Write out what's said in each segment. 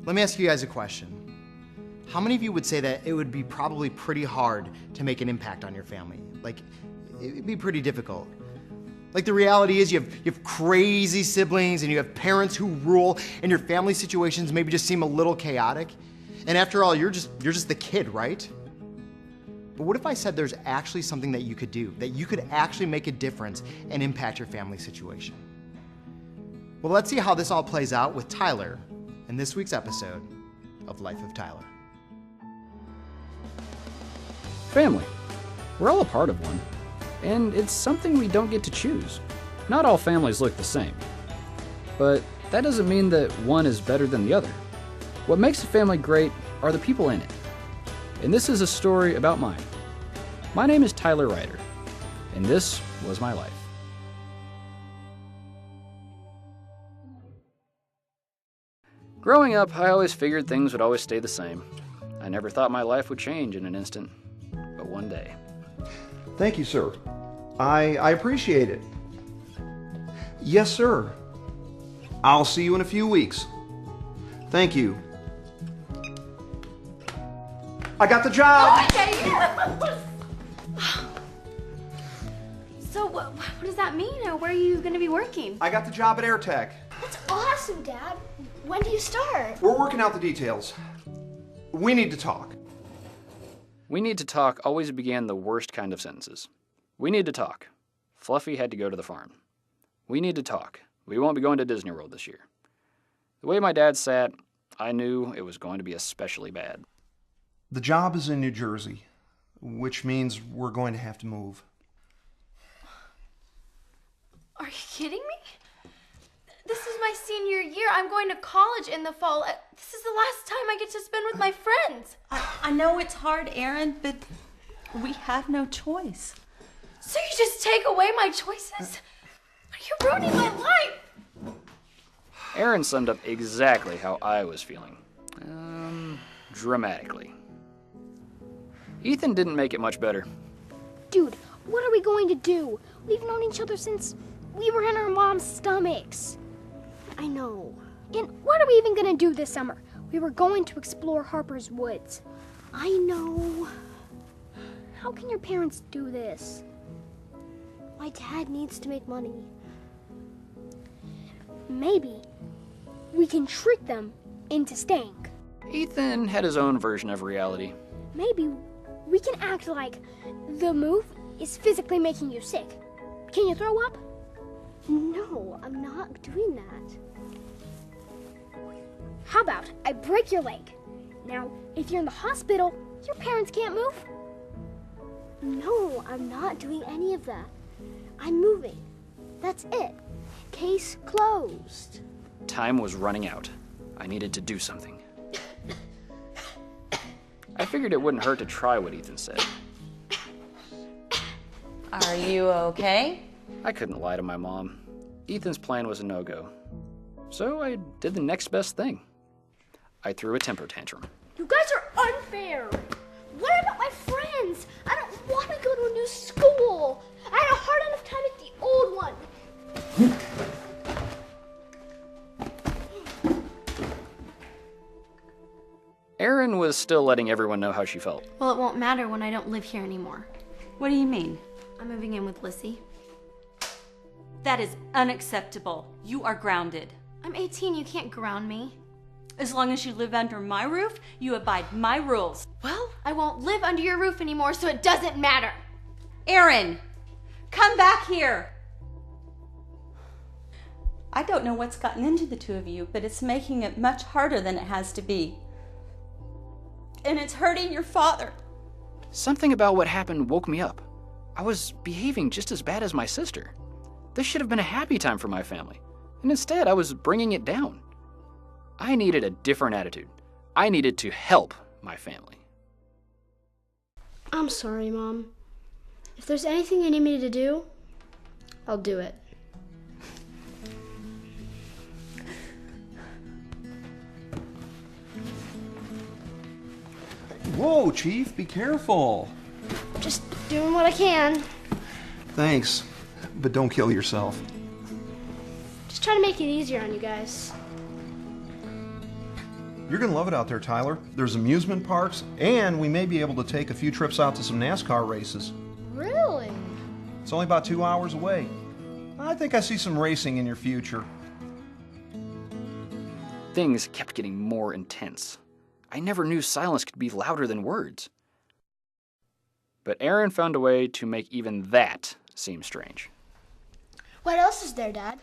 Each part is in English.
Let me ask you guys a question. How many of you would say that it would be probably pretty hard to make an impact on your family? Like, it'd be pretty difficult. Like, the reality is you have crazy siblings and you have parents who rule, and your family situations maybe just seem a little chaotic. And after all, you're just the kid, right? But what if I said there's actually something that you could do, that you could actually make a difference and impact your family situation? Well, let's see how this all plays out with Tyler in this week's episode of Life of Tyler. Family. We're all a part of one, and it's something we don't get to choose. Not all families look the same, but that doesn't mean that one is better than the other. What makes a family great are the people in it, and this is a story about mine. My name is Tyler Ryder, and this was my life. Growing up, I always figured things would always stay the same. I never thought my life would change in an instant, but one day. Thank you, sir. I appreciate it. Yes, sir. I'll see you in a few weeks. Thank you. I got the job! Okay. So what does that mean? Where are you going to be working? I got the job at AirTech. That's awesome, Dad. When do you start? We're working out the details. We need to talk. We need to talk always began the worst kind of sentences. We need to talk. Fluffy had to go to the farm. We need to talk. We won't be going to Disney World this year. The way my dad sat, I knew it was going to be especially bad. The job is in New Jersey, which means we're going to have to move. Are you kidding me? This is my senior year. I'm going to college in the fall. This is the last time I get to spend with my friends. I know it's hard, Erin, but we have no choice. So you just take away my choices? You're ruining my life. Erin summed up exactly how I was feeling. Dramatically. Ethan didn't make it much better. Dude, what are we going to do? We've known each other since we were in our mom's stomachs. I know. And what are we even gonna do this summer? We were going to explore Harper's Woods. I know. How can your parents do this? My dad needs to make money. Maybe we can trick them into staying. Ethan had his own version of reality. Maybe we can act like the move is physically making you sick. Can you throw up? No, I'm not doing that. How about I break your leg? Now, if you're in the hospital, your parents can't move. No, I'm not doing any of that. I'm moving. That's it. Case closed. Time was running out. I needed to do something. I figured it wouldn't hurt to try what Ethan said. Are you okay? I couldn't lie to my mom. Ethan's plan was a no-go. So I did the next best thing. I threw a temper tantrum. You guys are unfair. What about my friends? I don't want to go to a new school. I had a hard enough time at the old one. Erin was still letting everyone know how she felt. Well, it won't matter when I don't live here anymore. What do you mean? I'm moving in with Lissy. That is unacceptable. You are grounded. I'm 18. You can't ground me. As long as you live under my roof, you abide my rules. Well, I won't live under your roof anymore, so it doesn't matter. Erin, come back here. I don't know what's gotten into the two of you, but it's making it much harder than it has to be. And it's hurting your father. Something about what happened woke me up. I was behaving just as bad as my sister. This should have been a happy time for my family, and instead I was bringing it down. I needed a different attitude. I needed to help my family. I'm sorry, Mom. If there's anything you need me to do, I'll do it. Whoa, Chief, be careful. Just doing what I can. Thanks, but don't kill yourself. Just try to make it easier on you guys. You're going to love it out there, Tyler. There's amusement parks, and we may be able to take a few trips out to some NASCAR races. Really? It's only about 2 hours away. I think I see some racing in your future. Things kept getting more intense. I never knew silence could be louder than words. But Aaron found a way to make even that seem strange. What else is there, Dad?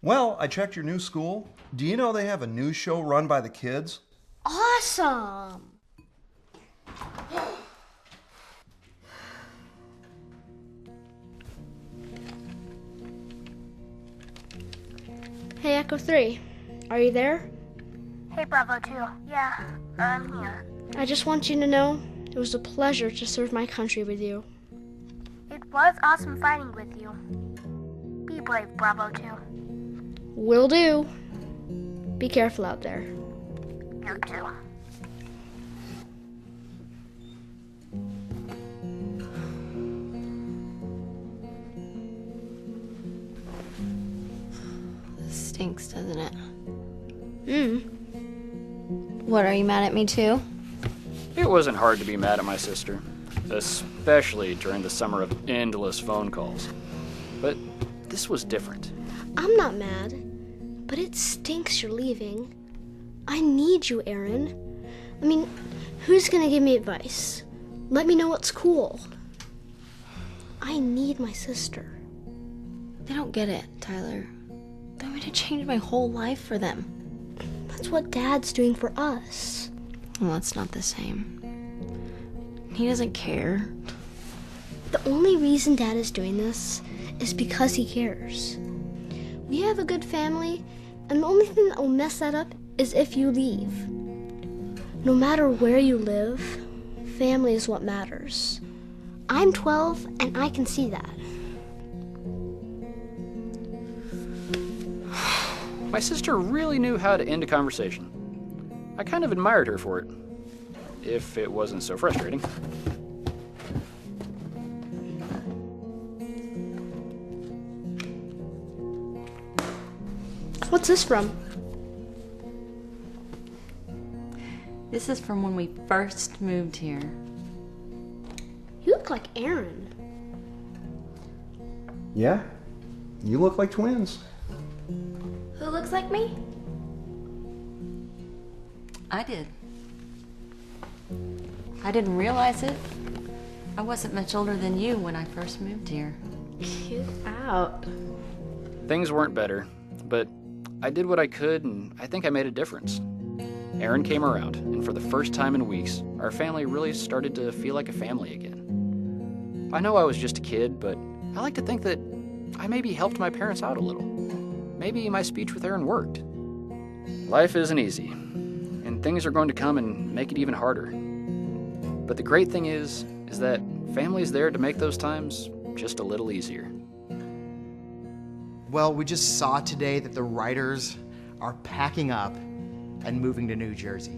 Well, I checked your new school. Do you know they have a news show run by the kids? Awesome! Hey, Echo 3. Are you there? Hey, Bravo 2. Yeah, I'm here. I just want you to know it was a pleasure to serve my country with you. It was awesome fighting with you. Be brave, Bravo 2. Will do. Be careful out there. You too. This stinks, doesn't it? What, are you mad at me too? It wasn't hard to be mad at my sister, especially during the summer of endless phone calls. But this was different. I'm not mad, but it stinks you're leaving. I need you, Aaron. I mean, who's gonna give me advice? Let me know what's cool. I need my sister. They don't get it, Tyler. They want me to change my whole life for them. That's what Dad's doing for us. Well, it's not the same. He doesn't care. The only reason Dad is doing this is because he cares. We have a good family, and the only thing that will mess that up is if you leave. No matter where you live, family is what matters. I'm 12, and I can see that. My sister really knew how to end a conversation. I kind of admired her for it, if it wasn't so frustrating. What's this from? This is from when we first moved here. You look like Aaron. Yeah, you look like twins. Who looks like me? I did. I didn't realize it. I wasn't much older than you when I first moved here. Cute out. Things weren't better, but I did what I could, and I think I made a difference. Aaron came around, and for the first time in weeks, our family really started to feel like a family again. I know I was just a kid, but I like to think that I maybe helped my parents out a little. Maybe my speech with Aaron worked. Life isn't easy, and things are going to come and make it even harder. But the great thing is that family's there to make those times just a little easier. Well, we just saw today that the writers are packing up and moving to New Jersey.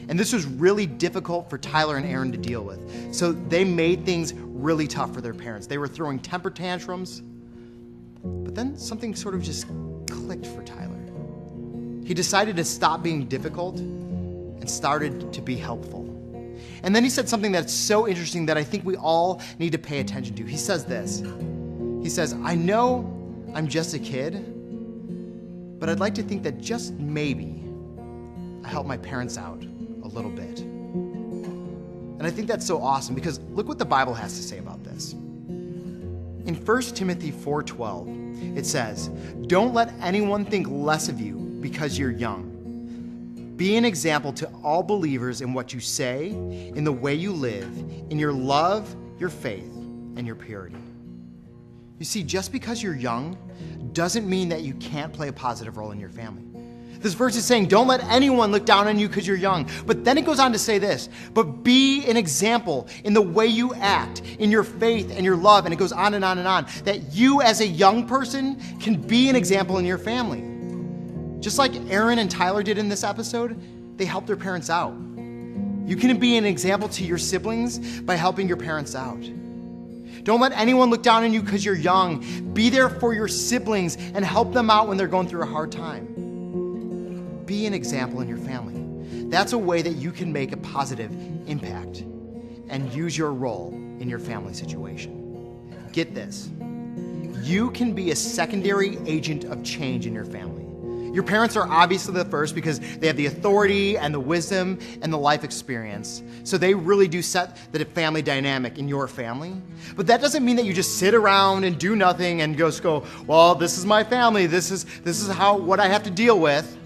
And this was really difficult for Tyler and Aaron to deal with. So they made things really tough for their parents. They were throwing temper tantrums. But then something sort of just clicked for Tyler. He decided to stop being difficult and started to be helpful. And then he said something that's so interesting that I think we all need to pay attention to. He says this. He says, I know I'm just a kid, but I'd like to think that just maybe I helped my parents out a little bit. And I think that's so awesome because look what the Bible has to say about this. In 1 Timothy 4:12, it says, don't let anyone think less of you because you're young. Be an example to all believers in what you say, in the way you live, in your love, your faith, and your purity. You see, just because you're young doesn't mean that you can't play a positive role in your family. This verse is saying, don't let anyone look down on you because you're young. But then it goes on to say this, but be an example in the way you act, in your faith and your love. And it goes on and on and on, that you as a young person can be an example in your family. Just like Aaron and Tyler did in this episode, they helped their parents out. You can be an example to your siblings by helping your parents out. Don't let anyone look down on you because you're young. Be there for your siblings and help them out when they're going through a hard time. Be an example in your family. that's a way that you can make a positive impact and use your role in your family situation. Get this. You can be a secondary agent of change in your family. Your parents are obviously the first because they have the authority and the wisdom and the life experience. So they really do set the family dynamic in your family. But that doesn't mean that you just sit around and do nothing and just go, well, this is my family. This is what I have to deal with.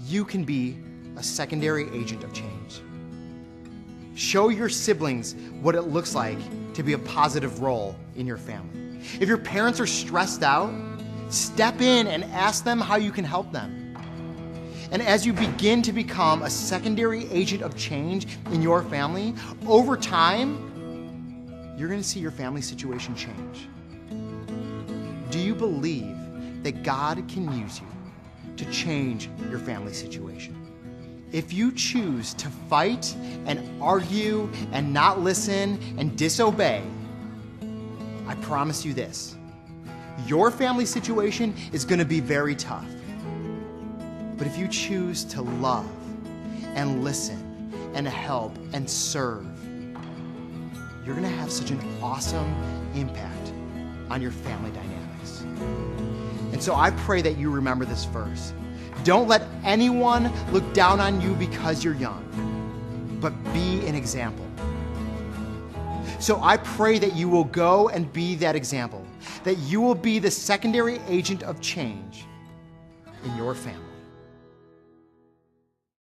You can be a secondary agent of change. Show your siblings what it looks like to be a positive role in your family. If your parents are stressed out, step in and ask them how you can help them. And as you begin to become a secondary agent of change in your family, over time, you're going to see your family situation change. Do you believe that God can use you to change your family situation? If you choose to fight and argue and not listen and disobey, I promise you this. Your family situation is going to be very tough. But if you choose to love and listen and help and serve, you're going to have such an awesome impact on your family dynamics. And so I pray that you remember this verse. Don't let anyone look down on you because you're young, but be an example. So I pray that you will go and be that example, that you will be the secondary agent of change in your family.